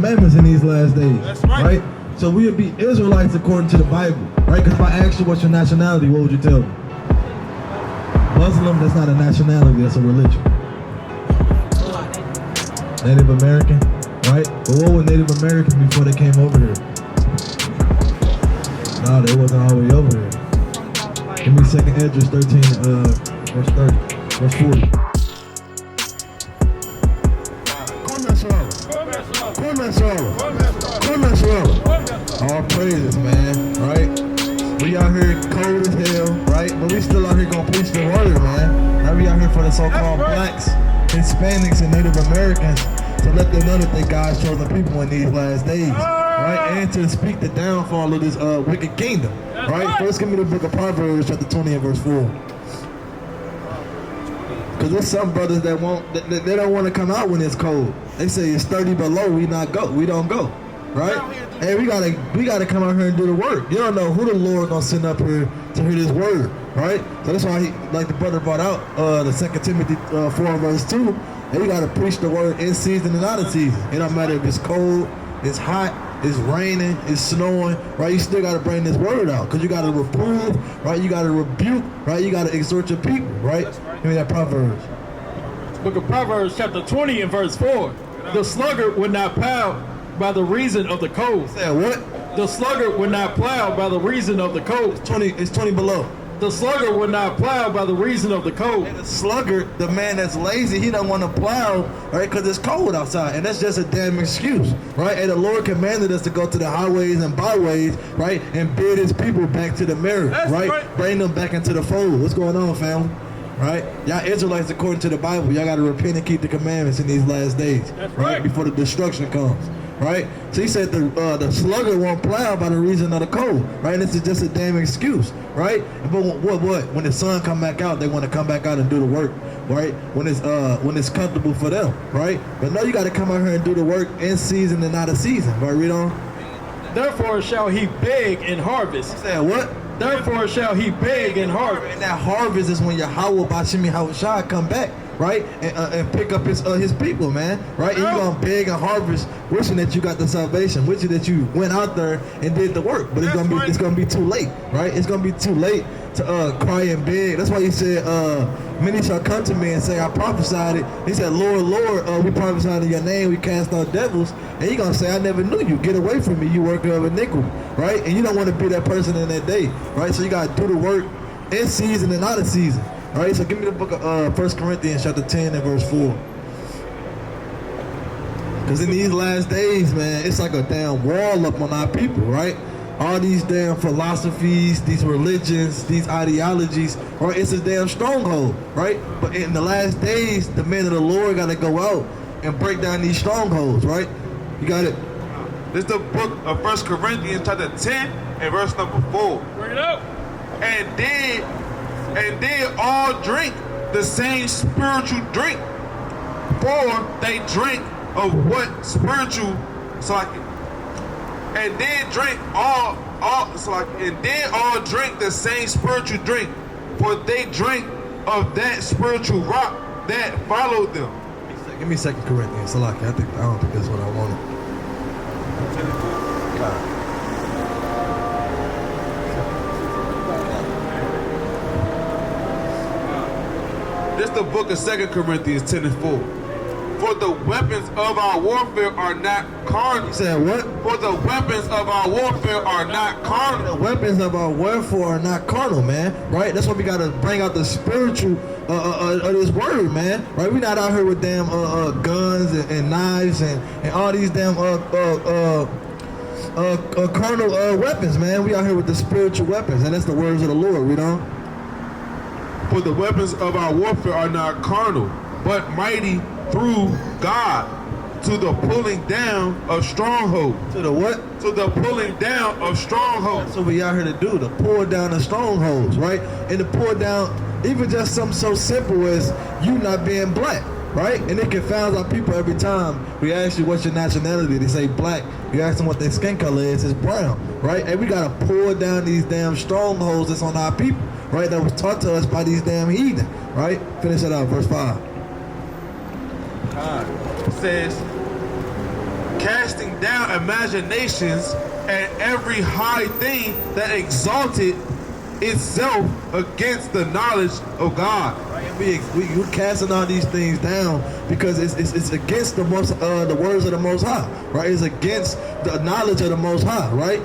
commandments in these last days. That's right. So we would be Israelites according to the Bible, right? Because if I asked you what's your nationality, what would you tell me? Muslim, that's not a nationality, that's a religion. Native American, right? But what was Native American before they came over here? No, they wasn't all the way over here. Give me 2nd Esdras 13, verse 30, verse 40. All praises, man, right? We out here cold as hell, right? But we still out here gonna preach the word, man. Right? We out here for the so-called blacks, Hispanics, and Native Americans to let them know that they God's chosen people in these last days, right? And to speak the downfall of this wicked kingdom, right? First, give me the book of Proverbs, chapter 20 and verse 4. Because there's some brothers that they don't want to come out when it's cold. They say it's 30 below, we don't go, right? Hey, we gotta come out here and do the work. You don't know who the Lord gonna send up here to hear this word, right? So that's why like the brother brought out the 2 Timothy 4 verse 2, and we gotta preach the word in season and out of season. It don't matter if it's cold, it's hot, it's raining, it's snowing, right? You still gotta bring this word out, because you gotta reprove, right? You gotta rebuke, right? You gotta exhort your people, right? Give me that Proverbs. Book of Proverbs, chapter 20 and verse 4. The sluggard would not plow by the reason of the cold. Say what? The sluggard would not plow by the reason of the cold. It's 20 below. The sluggard would not plow by the reason of the cold. And the sluggard, the man that's lazy, he don't want to plow, right? Because it's cold outside, and that's just a damn excuse, right? And the Lord commanded us to go to the highways and byways, right, and bid His people back to the marriage, right? Bring them back into the fold. What's going on, family? Right? Y'all Israelites, according to the Bible, y'all got to repent and keep the commandments in these last days, right? Before the destruction comes, right? So he said the sluggard won't plow by the reason of the cold, right? And this is just a damn excuse, right? But what? When the sun come back out, they want to come back out and do the work, right? When it's comfortable for them, right? But no, you got to come out here and do the work in season and out of season, right? Read on. Therefore shall he beg and harvest. He said what? Therefore shall he beg and harvest. And that harvest is when Yahweh Bashimi Hawashai come back, right? And pick up his people, man, right? And you're going to beg and harvest, wishing that you got the salvation, wishing that you went out there and did the work. But it's gonna be too late, right? It's going to be too late to cry and beg. That's why he said, many shall come to me and say, I prophesied it. He said, Lord, Lord, we prophesied in your name, we cast out devils. And you're going to say, I never knew you. Get away from me, you worker of iniquity, right? And you don't want to be that person in that day, right? So you got to do the work in season and out of season, right? So give me the book of 1 Corinthians chapter 10 and verse 4. Because in these last days, man, it's like a damn wall up on our people, right? All these damn philosophies, these religions, these ideologies, right? It's a damn stronghold, right? But in the last days, the men of the Lord got to go out and break down these strongholds, right? You got it. This is the book of 1 Corinthians chapter 10 and verse number 4. Bring it up. And they all drink the same spiritual drink, for they drink of what spiritual, and then drink all drink the same spiritual drink, for they drink of that spiritual rock that followed them. Give me 2 Corinthians. I don't think that's what I wanted. This is the book of 2 Corinthians 10 and 4. For the weapons of our warfare are not carnal. You said what? For the weapons of our warfare are not carnal. The weapons of our warfare are not carnal, man. Right? That's why we got to bring out the spiritual of this word, man. Right? We're not out here with damn guns and knives and all these damn carnal weapons, man. We out here with the spiritual weapons, and that's the words of the Lord. We don't. For the weapons of our warfare are not carnal, but mighty through God to the pulling down of strongholds. To the what? To the pulling down of strongholds. That's what we out here to do, to pull down the strongholds, right? And to pull down even just something so simple as you not being black, right? And it confounds our people every time we ask you what's your nationality. They say black. You ask them what their skin color is, it's brown, right? And we got to pull down these damn strongholds that's on our people, right? That was taught to us by these damn heathen, right? Finish it out, verse 5. God says, casting down imaginations and every high thing that exalted itself against the knowledge of God. We're casting all these things down because it's against the words of the Most High, right? It's against the knowledge of the Most High, right?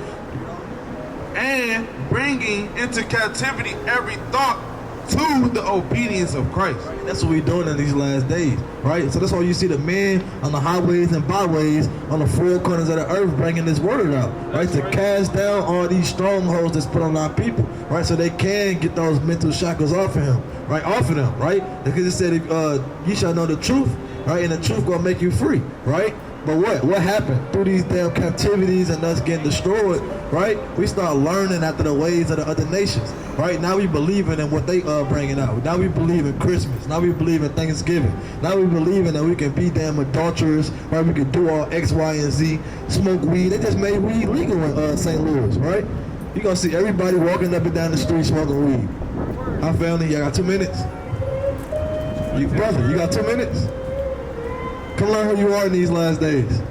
And bringing into captivity every thought to the obedience of Christ. That's what we're doing in these last days, right? So that's why you see the men on the highways and byways on the four corners of the earth bringing this word out, right? To cast down all these strongholds that's put on our people, right? So they can get those mental shackles off of him, right? Off of them, right? Because it said, you shall know the truth, right? And the truth gonna make you free, right? But what happened through these damn captivities and us getting destroyed, right? We start learning after the ways of the other nations, right? Now we believing in what they bringing out. Now we believe in Christmas. Now we believe in Thanksgiving. Now we believing that we can be damn adulterers, right? We can do all X, Y, and Z, smoke weed. They just made weed legal in St. Louis, right? You gonna see everybody walking up and down the street smoking weed. Our family, y'all got 2 minutes? Brother, you got 2 minutes? Come learn who you are in these last days.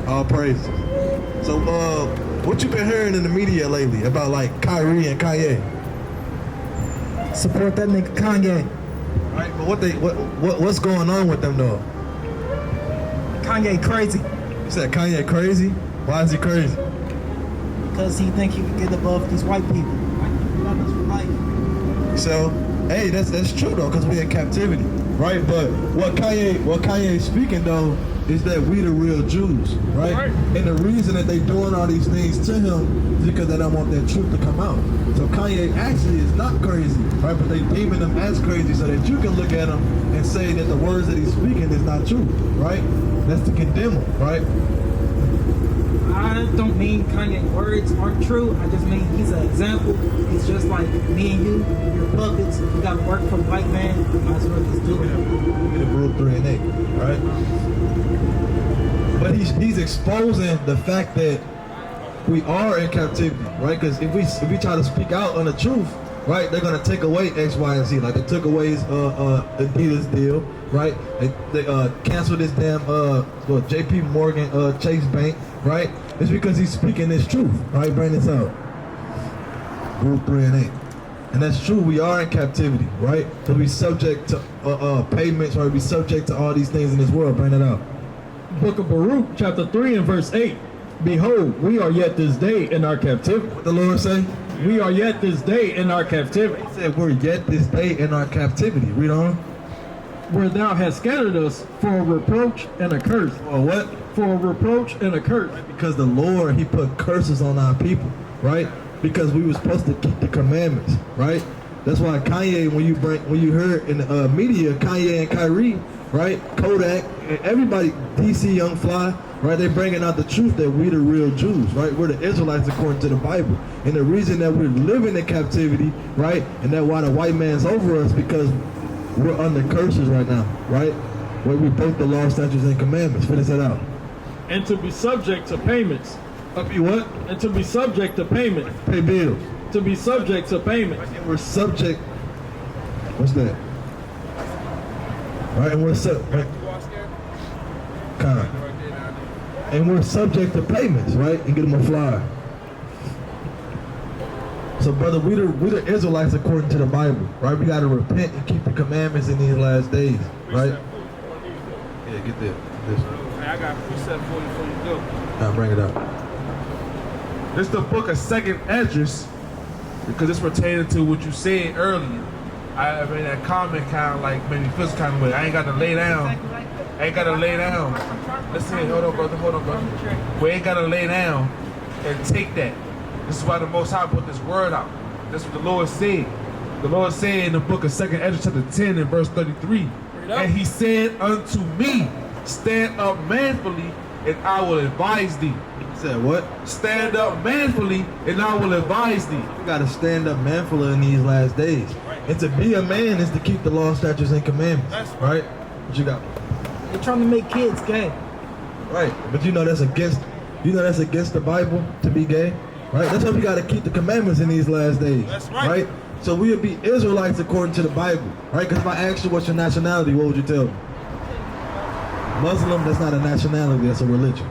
All praise. So, what you been hearing in the media lately about like Kyrie and Kanye? Support that nigga Kanye. Right, but what's going on with them though? Kanye crazy. You said Kanye crazy? Why is he crazy? Because he think he can get above these white people. White people love us for life. So, hey, that's true though, because we in captivity. Right, but what Kanye speaking though is that we the real Jews, right? And the reason that they doing all these things to him is because they don't want that truth to come out. So Kanye actually is not crazy, right? But they deeming him as crazy so that you can look at him and say that the words that he's speaking is not true, right? That's to condemn him, right? I don't mean Kanye's words aren't true. I just mean he's an example. He's just like me and you. We're puppets. We got to work for the white man. Might as well just do it. Get a rule 3 and 8, right? But he's exposing the fact that we are in captivity, right? Because if we try to speak out on the truth, right, they're gonna take away X, Y, and Z. Like they took away his Adidas deal, right? They canceled this damn J.P. Morgan Chase Bank, right? It's because he's speaking this truth, right? Bring this out. Rule 3 and 8. And that's true, we are in captivity, right? So we subject to payments, right? We subject to all these things in this world. Bring it out. Book of Baruch, chapter 3 and verse 8. Behold, we are yet this day in our captivity. What the Lord say? We are yet this day in our captivity. He said we're yet this day in our captivity. Read on. Where thou hast scattered us for a reproach and a curse. For what? For a reproach and a curse. Because the Lord, he put curses on our people, right? Because we were supposed to keep the commandments, right? That's why Kanye, when you heard in the media, Kanye and Kyrie, right? Kodak, and everybody, DC Young Fly, right? They're bringing out the truth that we the real Jews, right? We're the Israelites according to the Bible. And the reason that we're living in captivity, right? And that why the white man's over us, because we're under curses right now, right? Where we broke the law, statutes, and commandments. Finish that out. And to be subject to payments. Be what? And to be subject to payment. Pay bills. To be subject to payment. And we're subject. What's that? Right, and we're right. And we're subject to payments, right? And get them a flyer. So, brother, we the Israelites according to the Bible, right? We got to repent and keep the commandments in these last days, right? Yeah, get this. Hey, I got a precept for you before you go. Now bring it up. This is the book of 2nd Esdras, because it's pertaining to what you said earlier. I mean, that comment kind of like made me feel some kind of way. I ain't got to lay down. Listen, hold on, brother. We ain't got to lay down and take that. This is why the Most High put this word out. That's what the Lord said. The Lord said in the book of 2nd Esdras chapter 10 and verse 33, and he said unto me, stand up manfully, and I will advise thee. Said what? Stand up manfully, and I will advise thee. We got to stand up manfully in these last days. And to be a man is to keep the law, statutes, and commandments. That's right. What you got? They're trying to make kids gay. Right. But you know that's against the Bible to be gay. Right? That's why we got to keep the commandments in these last days. That's right. So we'll be Israelites according to the Bible. Right? Because if I asked you what's your nationality, what would you tell me? Muslim, that's not a nationality, that's a religion.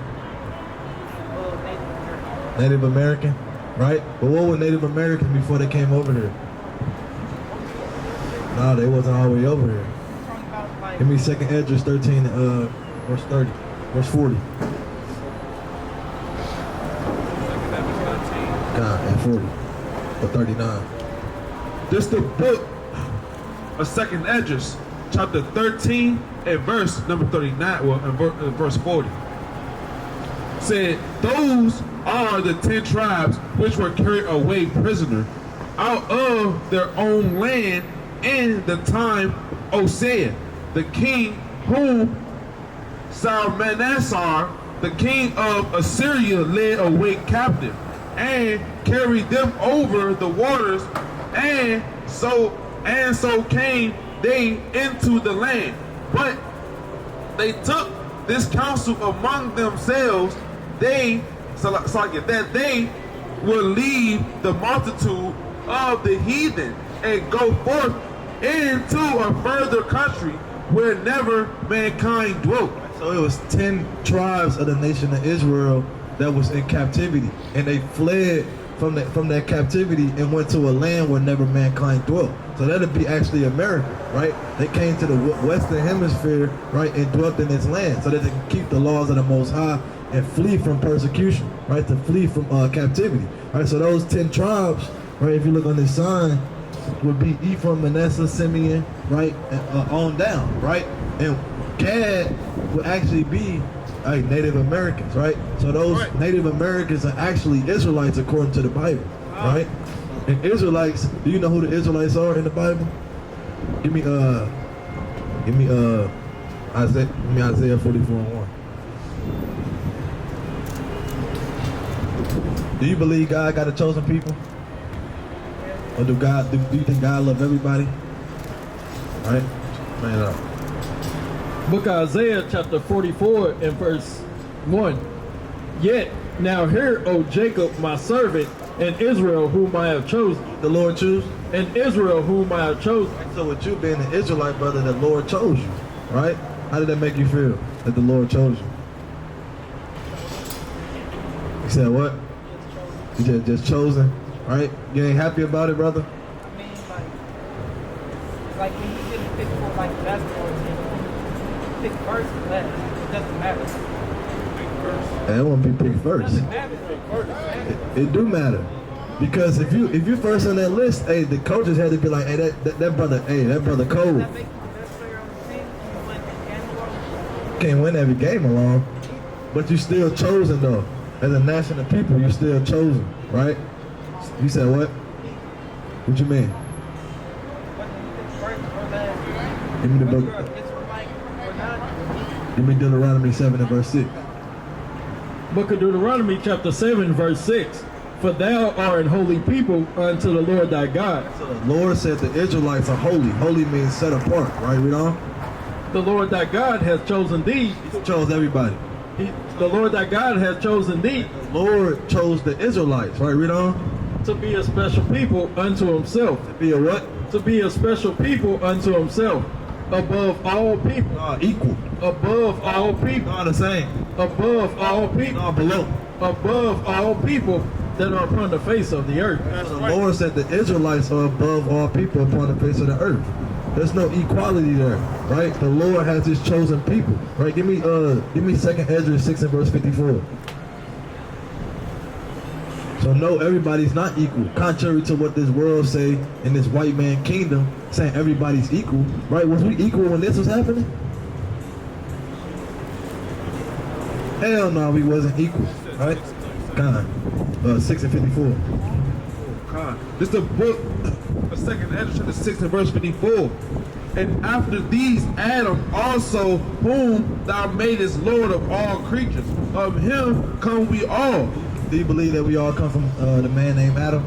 Native American, right? But what were Native Americans before they came over here? No, they wasn't all the way over here. Give me 2nd Esdras 13, verse 30, verse 40. God, and 40, or 39. This the book of 2nd Esdras, chapter 13 and verse number 39, well, and verse 40. Said, those are the 10 tribes which were carried away prisoner out of their own land in the time of Hosea, the king whom Salmanassar, the king of Assyria, led away captive, and carried them over the waters, and so came they into the land. But they took this counsel among themselves, that they will leave the multitude of the heathen and go forth into a further country where never mankind dwelt. So it was 10 tribes of the nation of Israel that was in captivity, and they fled from that captivity and went to a land where never mankind dwelt. So that'd be actually America, right? They came to the Western Hemisphere, right, and dwelt in this land so that they can keep the laws of the Most High and flee from persecution, right? To flee from captivity, right? So those 10 tribes, right? If you look on this sign, would be Ephraim, Manasseh, Simeon, right, and on down, right? And Gad would actually be Native Americans, right? So those Native Americans are actually Israelites according to the Bible, right? And Israelites, do you know who the Israelites are in the Bible? Give me Isaiah 44:1. Do you believe God got a chosen people? Or do you think God love everybody? Right? Man up. Book of Isaiah chapter 44 and verse 1. Yet now hear, O Jacob, my servant, and Israel, whom I have chosen. The Lord choose? And Israel, whom I have chosen. So with you being an Israelite, brother, the Lord chose you, right? How did that make you feel that the Lord chose you? You said what? You just chosen, right? You ain't happy about it, brother? I mean, like when you get picked for like basketball team, pick first or last, it doesn't matter. It won't be picked first. It doesn't matter. It do matter. Because if you first on that list, hey, the coaches had to be like, hey, that brother cold. Does that make you the best player on the team? You win the game alone? Can't win every game alone, but you still chosen though. As a national people, you're still chosen, right? You said what? What you mean? Give me the book. Give me Deuteronomy 7 and verse 6. Book of Deuteronomy chapter 7 verse 6. For thou art an holy people unto the Lord thy God. So the Lord said the Israelites are holy. Holy means set apart, right? Read on. The Lord thy God has chosen thee. He chose everybody. The Lord thy God has chosen thee. The Lord chose the Israelites, right? Read on. To be a special people unto himself. To be a what? To be a special people unto himself. Above all people. Equal. Above all people. Not the same. Above all people. Not below. Above all people that are upon the face of the earth. The Lord said the Israelites are above all people upon the face of the earth. There's no equality there, right? The Lord has his chosen people, right? Give me 2nd Esdras 6 and verse 54. So no, everybody's not equal. Contrary to what this world say in this white man kingdom, saying everybody's equal, right? Was we equal when this was happening? Hell no, we wasn't equal, right? 6 and 54. This is the book of 2nd Esdras chapter 6 and verse 54. And after these Adam also, whom thou madest Lord of all creatures, of him come we all. Do you believe that we all come from the man named Adam?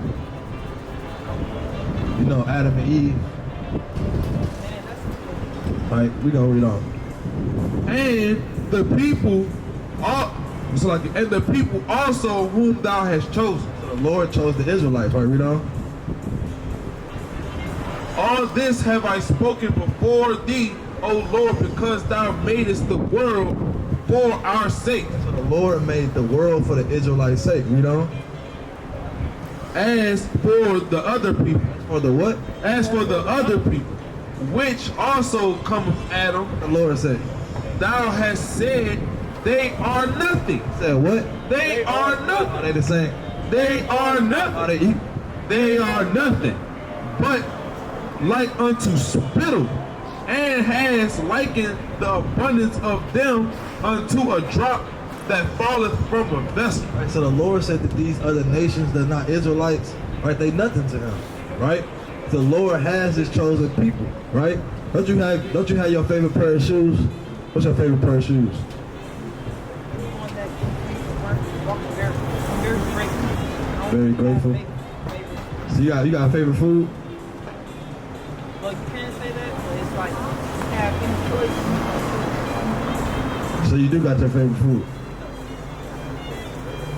You know, Adam and Eve. Right, we gonna read on. And the people and the people also whom thou hast chosen. So the Lord chose the Israelites, right? Read on. All this have I spoken before thee O Lord, because thou madest the world for our sake. So the Lord made the world for the Israelites' sake, you know? As for the other people, For the what? as for the other people, which also come of Adam, The Lord said. thou hast said they are nothing. Said what? They are Are nothing. they the same? They are Are nothing. they equal? They are nothing, but like unto spittle, and has likened the abundance of them unto a drop that falleth from a vessel. Right, so the Lord said that these other nations that are not Israelites, right, they nothing to him, right? The Lord has his chosen people, right? Don't you have your favorite pair of shoes? What's your favorite pair of shoes? One that keeps me from walking very, I'm very grateful. Very grateful. So you got a favorite food? Well, you can't say that, but it's like you have any choice. So you do got your favorite food.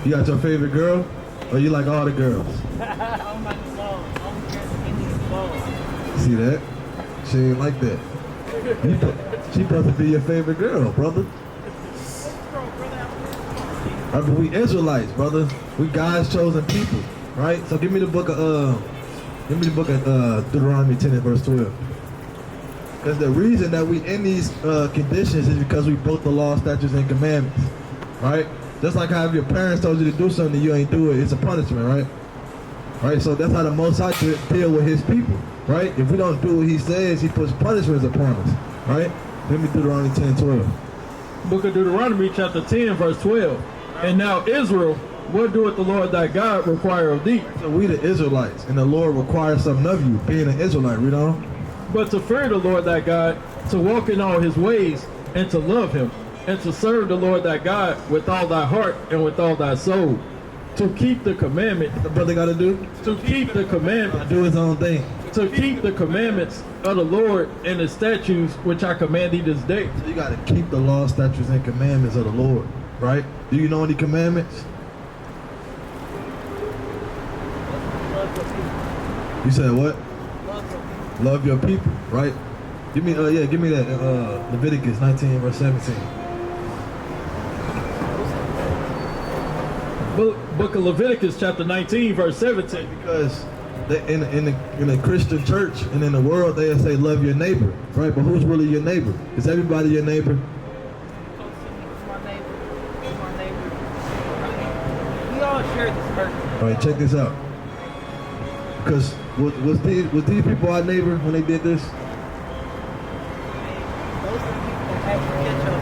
You got your favorite girl? Or you like all the girls? I don't like the law. I don't care any law. See that? She ain't like that. She supposed to be your favorite girl, brother. Right, but we Israelites, brother. We God's chosen people, right? So give me the book of Deuteronomy 10 and verse 12. Because the reason that we in these conditions is because we broke the law, statutes, and commandments, right? Just like how if your parents told you to do something you ain't do it, it's a punishment, right? Right, so that's how the Most High deal with his people, right? If we don't do what he says, he puts punishments upon us, right? Let me Deuteronomy 10 and 12. Book of Deuteronomy chapter 10 verse 12. And now Israel, what doeth the Lord thy God require of thee? So we the Israelites, and the Lord requires something of you, being an Israelite, read on. But to fear the Lord thy God, to walk in all his ways, and to love him, and to serve the Lord thy God with all thy heart and with all thy soul, to keep the commandment, What the brother got to do? to keep the commandment, Do his own thing. to keep the commandments of the Lord and the statutes which I command thee this day. So you got to keep the law, statutes, and commandments of the Lord, right? Do you know any commandments? Love your people. You said what? Love your people. Love your people, right? Give me that Leviticus 19 verse 17. Book of Leviticus chapter 19 verse 17. Because in the Christian church and in the world they say love your neighbor, right? But who's really your neighbor? Is everybody your neighbor? Close to me, it's my neighbor. It's my neighbor. I mean, we all share this earth. All right, check this out. Because was these people our neighbor when they did this? I mean, those are the people that actually get your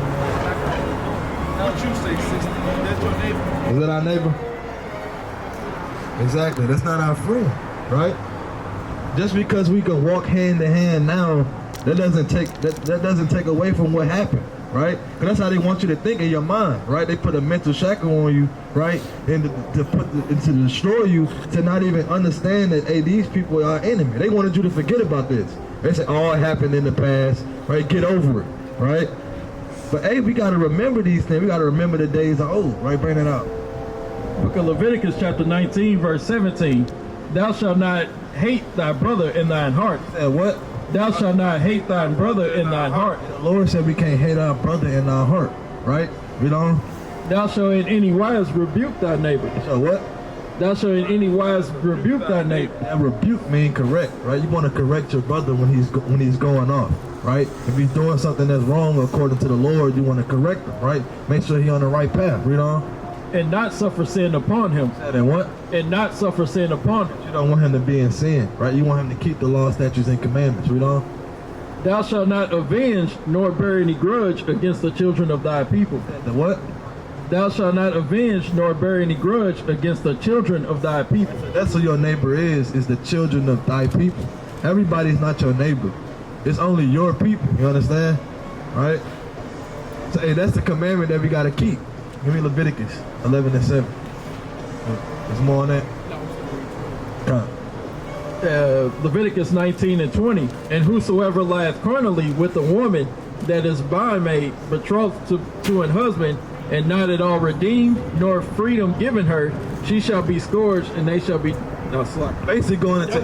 What you say, sister? That's your neighbor. Is that our neighbor? Exactly. That's not our friend, right? Just because we can walk hand in hand now, that doesn't take away from what happened, right? Because that's how they want you to think in your mind, right? They put a mental shackle on you, right, and to destroy you, to not even understand that hey, these people are our enemy. They wanted you to forget about this. They said, "Oh, it happened in the past, right? Get over it, right?" But hey, we got to remember these things. We got to remember the days are old, right? Bring it out. Book of Leviticus chapter 19 verse 17. Thou shalt not hate thy brother in thine heart. Said what? Thou shalt not hate thy brother in thine heart. The Lord said we can't hate our brother in our heart, right? You know? Thou shalt in any wise rebuke thy neighbor. So what? Thou shalt in any wise rebuke thy neighbor. That rebuke mean correct, right? You want to correct your brother when he's going off, right? If he's doing something that's wrong according to the Lord, you want to correct him, right? Make sure he's on the right path, read on. And not suffer sin upon him. And what? And not suffer sin upon him. You don't want him to be in sin, right? You want him to keep the law, statutes, and commandments, read on. Thou shalt not avenge nor bear any grudge against the children of thy people. The what? Thou shalt not avenge nor bear any grudge against the children of thy people. That's who your neighbor is the children of thy people. Everybody's not your neighbor. It's only your people, you understand? Right? So hey, that's the commandment that we got to keep. Give me Leviticus 11 and 7. There's more on that? Leviticus 19 and 20. And whosoever lieth carnally with a woman that is bondmaid, betrothed to an husband, and not at all redeemed, nor freedom given her, she shall be scourged, and they shall be... No, slack. Basically going into...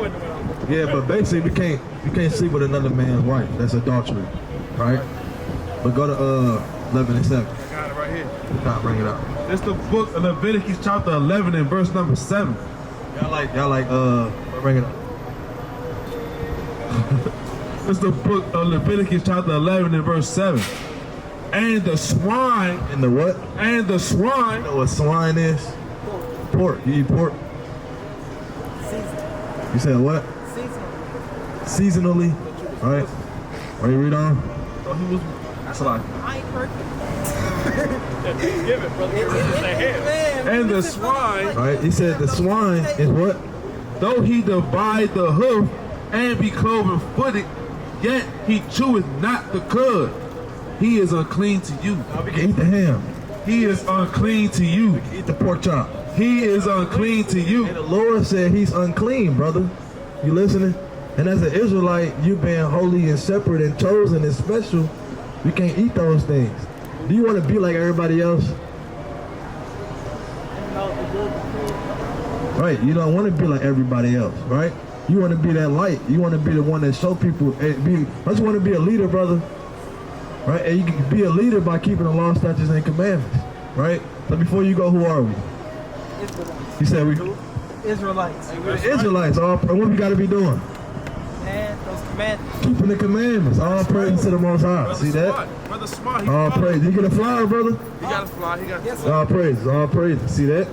Yeah, but basically you can't sleep with another man's wife. That's adultery. right? But go to 11 and 7. I got it right here. I'll bring it up. It's the book of Leviticus chapter 11 and verse number 7. Bring it up. It's the book of Leviticus chapter 11 and verse 7. And the swine, And the what? and the swine, You know what swine is? Pork. You eat pork? Season. You said what? Season. Seasonally, right? Are you read on? oh, he was, that's like, I ain't perfect. Give it, brother. Man, and the this is swine, Right? He said the swine is what? though he divide the hoof and be cloven footed, yet he cheweth not the cud. He is unclean to you. We can eat the ham. He is unclean to you. Eat the pork chop. He is unclean to And you. the Lord said he's unclean, brother. You listening? And as an Israelite, you being holy and separate and chosen and special, you can't eat those things. Do you want to be like everybody else? Right, you don't want to be like everybody else, right? You want to be that light. You want to be the one that show people. I just want to be a leader, brother. Right, and you can be a leader by keeping the law, statutes, and commandments. Right. So before you go, who are we? Israelites. You said we Israelites. Israelites. And what we got to be doing? Man, those commandments. Keeping the commandments. All praise to the Most High. See that? Brother Smart, he All praise. You get a flower, brother? got a fly. He got Yes, All praises. All praises. See that?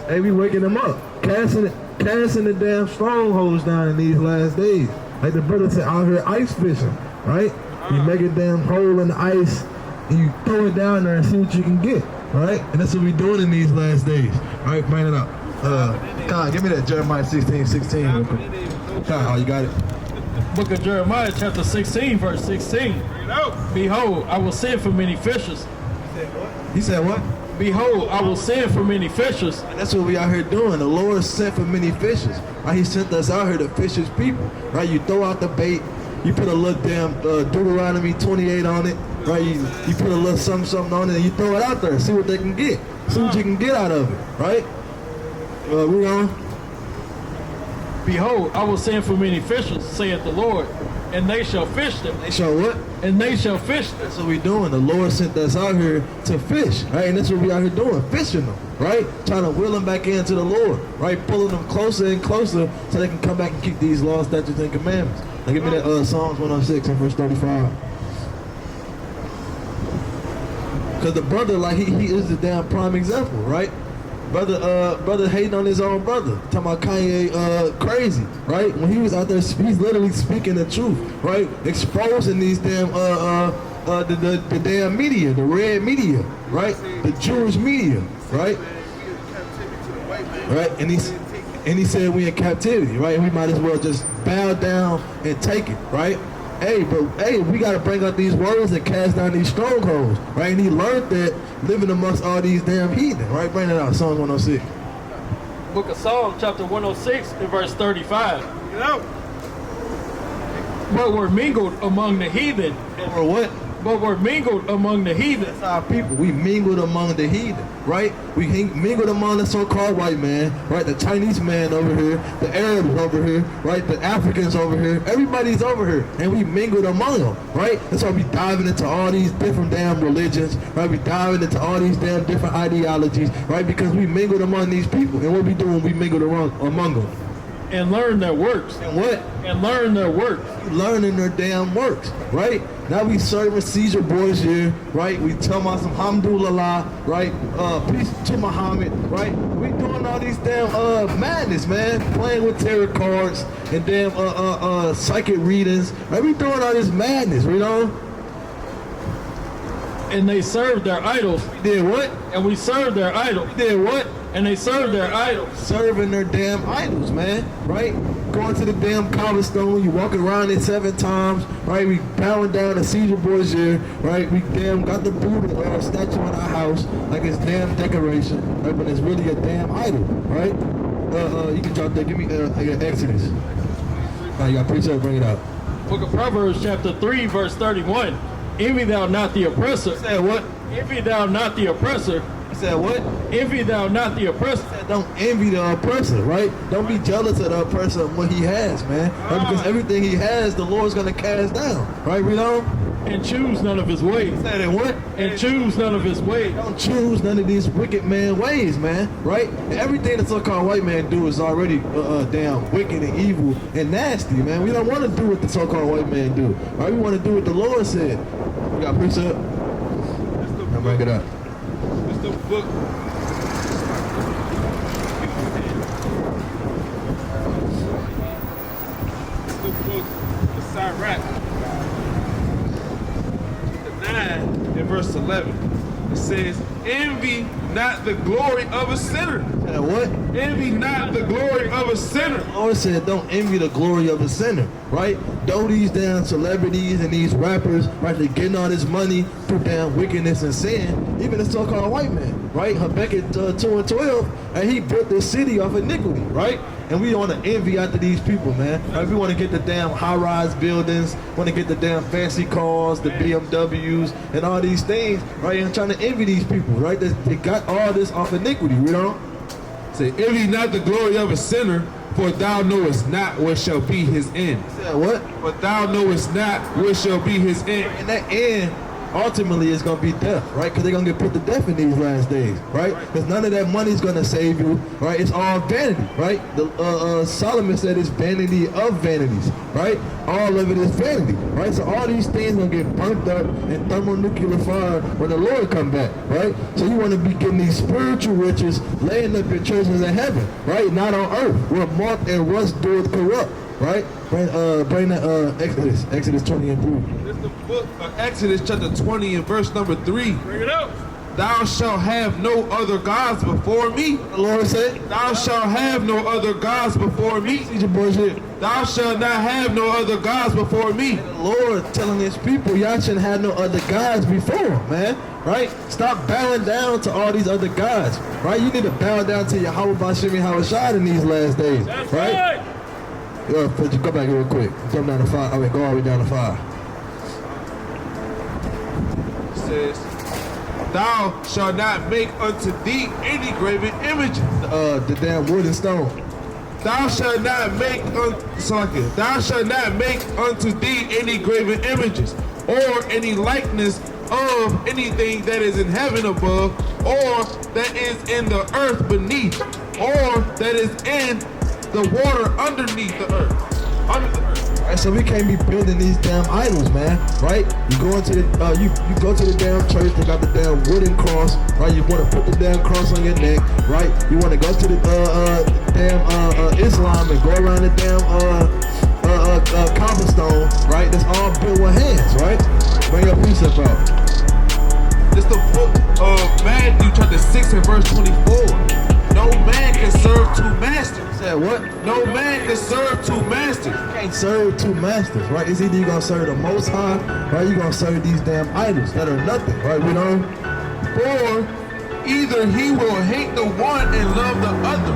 Hey, we waking them up, casting the damn strongholds down in these last days. Like the brother said, out here ice fishing, right? You make a damn hole in the ice and you throw it down there and see what you can get, right? And that's what we doing in these last days. All right, bring it up. Kyle, give me that Jeremiah 16:16 real quick. Kyle, you got it? Book of Jeremiah, chapter 16, verse 16. Behold, I will send for many fishers. He said what? Behold, I will send for many fishers. And that's what we out here doing. The Lord sent for many fishers. Right? He sent us out here to fish his people. Right? You throw out the bait, you put a little damn Deuteronomy 28 on it, right? You put a little something on it, and you throw it out there, see what they can get. See what you can get out of it, right? We on? Behold, I will send for many fishers, saith the Lord, and they shall fish them. They show what? And they shall fish them. That's what we doing. The Lord sent us out here to fish, right? And that's what we out here doing, fishing them, right? Trying to wheel them back into the Lord, right? Pulling them closer and closer so they can come back and keep these laws, statutes, and commandments. Now give me that Psalms 106 and verse 35. Because the brother, like, he is the damn prime example, right? Brother hating on his own brother. Talking about Kanye crazy, right? When he was out there, he's literally speaking the truth, right? Exposing these damn the damn media, the red media, right? The Jewish media, right? Right? And he said we in captivity, right? We might as well just bow down and take it, right? Hey, we got to bring up these words and cast down these strongholds, right? And he learned that living amongst all these damn heathen, right? Bring it out, Psalms 106. Book of Psalms, chapter 106, and verse 35. But were mingled among the heathen. Or what? But were mingled among the heathen. That's our people. We mingled among the heathen, right? We mingled among the so-called white man, right? The Chinese man over here, the Arabs over here, right? The Africans over here. Everybody's over here, and we mingled among them, right? That's why we diving into all these different damn religions, right? We diving into all these damn different ideologies, right? Because we mingled among these people, and what we doing? We mingled among them. And learn their works. And what? And learn their works. Learning their damn works, right? Now we serving Caesar boys here, right? We tell about some alhamdulillah, right? Peace to Muhammad, right? We doing all these damn madness, man. Playing with tarot cards and damn psychic readings, right? We doing all this madness, you know? And they served their idols. We did what? And we served their idols. We did what? And they served their idols. Serving their damn idols, man, right? Going to the damn cobblestone, you walking around it 7 times, right? We bowing down the Caesar boys here, right? We damn got the Buddha statue in our house like it's damn decoration, right? But it's really a damn idol, right? You can drop that. Give me Exodus. All right, you got precept, bring it out. Book of Proverbs, chapter 3, verse 31. Envy thou not the oppressor. Said what? Envy thou not the oppressor. He said what? Envy thou not the oppressor. Don't envy the oppressor, right? Don't be jealous of the oppressor of what he has, man. Right? Because everything he has, the Lord's gonna cast down, right? We know. and choose none of his ways. Say that what? And choose none of his ways. Don't choose none of these wicked man ways, man. Right? Everything the so-called white man do is already damn wicked and evil and nasty, man. We don't want to do what the so-called white man do. Right? We want to do what the Lord said. We got precept. I'll bring it up. It's the book. It's the book of Sirach. The 9 and verse 11. It says, envy not the glory of a sinner. What? Envy not the glory of a sinner. The Lord said, don't envy the glory of a sinner, right? Though these damn celebrities and these rappers, right, they're getting all this money through damn wickedness and sin, even the so-called white man, right? Habakkuk 2 and 12, and he built this city off iniquity, right? And we want to envy after these people, man. Right? We want to get the damn high-rise buildings, want to get the damn fancy cars, the BMWs, and all these things, right? And trying to envy these people, right? They got all this off iniquity, you know? Say, envy not the glory of a sinner, for thou knowest not what shall be his end. Yeah, what? But thou knowest not what shall be his end. And that end, ultimately, is going to be death, right? Because they're going to get put to death in these last days, right? Because none of that money is going to save you, right? It's all vanity, right? Solomon said it's vanity of vanities, right? All of it is vanity, right? So all these things going to get burnt up in thermonuclear fire when the Lord come back, right? So you want to be getting these spiritual riches, laying up your treasures in heaven, right? Not on earth, where moth and rust doeth corrupt, right? Bring that Exodus 20 and 3. It's the book of Exodus chapter 20 and verse number 3. Bring it up. Thou shalt have no other gods before me. The Lord said, Thou shalt have no other gods before me. "Teach your bullshit." Thou shalt not have no other gods before me. The Lord telling his people, y'all shouldn't have no other gods before, man. Right? Stop bowing down to all these other gods. Right? You need to bow down to Yahweh Bashim Hawashad in these last days. That's right? Yo, go back here real quick. Jump down to 5. I mean, go all the way down to 5. It says, thou shalt not make unto thee any graven images. The damn wood and stone. Thou shalt not make thou shalt not make unto thee any graven images, or any likeness of anything that is in heaven above, or that is in the earth beneath, or that is in the water underneath the earth. Under the earth. Right, so we can't be building these damn idols, man. Right? You go into the you go to the damn church. They got the damn wooden cross. Right? You want to put the damn cross on your neck. Right? You want to go to the damn Islam and go around the damn cobblestone. Right? That's all built with hands. Right? Bring your precept out. It's the book of Matthew chapter 6 and verse 24. No man can serve two masters. Said what? No man can serve two masters. You can't serve two masters, right? It's either you're going to serve the Most High, or you're going to serve these damn idols that are nothing, right? We know? Or either he will hate the one and love the other,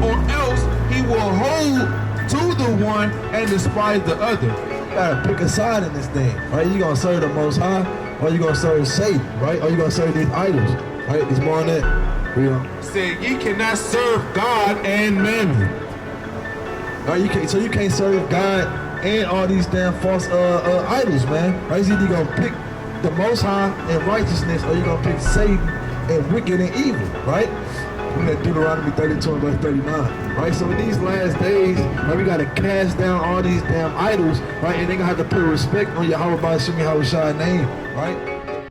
or else he will hold to the one and despise the other. You got to pick a side in this thing, right? You're going to serve the Most High, or you're going to serve Satan, right? Or you're going to serve these idols, right? There's more on that. Say ye cannot serve God and mammon. Right, so you can't serve God and all these damn false idols, man. Right? It's either you're gonna pick the Most High and righteousness, or you're gonna pick Satan and wicked and evil, right? We're at Deuteronomy 32 and verse 39. Right? So in these last days, right, we gotta cast down all these damn idols, right? And they gonna have to put respect on Yahweh Bashim Yahushua name, right?